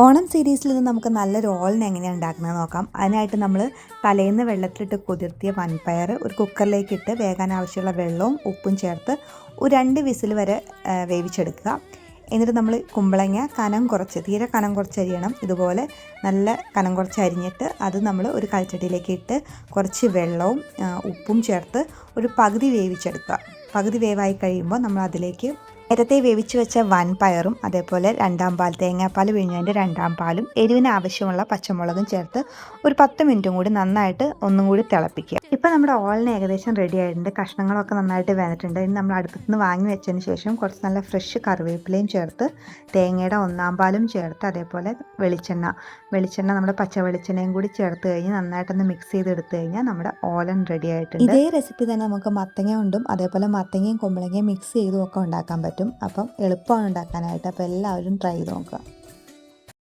ഓണം സീരീസിൽ നിന്ന് നമുക്ക് നല്ലൊരു ഓളിന് എങ്ങനെയാണ് ഉണ്ടാക്കുന്നത് നോക്കാം. അതിനായിട്ട് നമ്മൾ തലേന്ന് വെള്ളത്തിലിട്ട് കുതിർത്തിയ വൻപയർ ഒരു കുക്കറിലേക്ക് ഇട്ട് വേകാൻ ആവശ്യമുള്ള വെള്ളവും ഉപ്പും ചേർത്ത് ഒരു 2 വിസിൽ വരെ വേവിച്ചെടുക്കുക. എന്നിട്ട് നമ്മൾ കുമ്പളങ്ങ തീരെ കനം കുറച്ച് അരിയണം. ഇതുപോലെ നല്ല കനം കുറച്ച് അരിഞ്ഞിട്ട് അത് നമ്മൾ ഒരു കൽച്ചട്ടിയിലേക്ക് ഇട്ട് കുറച്ച് വെള്ളവും ഉപ്പും ചേർത്ത് ഒരു പകുതി വേവിച്ചെടുക്കുക. പകുതി വേവായി കഴിയുമ്പോൾ നമ്മൾ അതിലേക്ക് നേരത്തെ വേവിച്ച് വെച്ച വൻപയറും അതേപോലെ തേങ്ങാപ്പാൽ പിഴിഞ്ഞതിൻ്റെ 2 പാലും എരിവിന് ആവശ്യമുള്ള പച്ചമുളകും ചേർത്ത് ഒരു 10 മിനിറ്റും കൂടി നന്നായിട്ട് ഒന്നും കൂടി തിളപ്പിക്കുക. ഇപ്പം നമ്മുടെ ഓളിന് ഏകദേശം റെഡി ആയിട്ടുണ്ട്. കഷ്ണങ്ങളൊക്കെ നന്നായിട്ട് വെന്തിട്ടുണ്ട്. ഇനി നമ്മൾ അടുപ്പത്ത് നിന്ന് വാങ്ങി വെച്ചതിന് ശേഷം കുറച്ച് നല്ല ഫ്രഷ് കറിവേപ്പിലയും ചേർത്ത് തേങ്ങയുടെ 1 പാലും ചേർത്ത് അതേപോലെ വെളിച്ചെണ്ണ നമ്മുടെ പച്ച വെളിച്ചെണ്ണയും കൂടി ചേർത്ത് കഴിഞ്ഞ് നന്നായിട്ടൊന്ന് മിക്സ് ചെയ്തെടുത്ത് കഴിഞ്ഞാൽ നമ്മുടെ ഓലൻ റെഡി ആയിട്ടുണ്ട്. ഇതേ റെസിപ്പി തന്നെ നമുക്ക് മത്തങ്ങ കൊണ്ടും അതേപോലെ മത്തങ്ങയും കുമ്പളങ്ങയും മിക്സ് ചെയ്തും ഒക്കെ ഉണ്ടാക്കാൻ പറ്റും. അപ്പം എളുപ്പമാണ് ഉണ്ടാക്കാനായിട്ട്. അപ്പോൾ എല്ലാവരും ട്രൈ ചെയ്ത് നോക്കുക.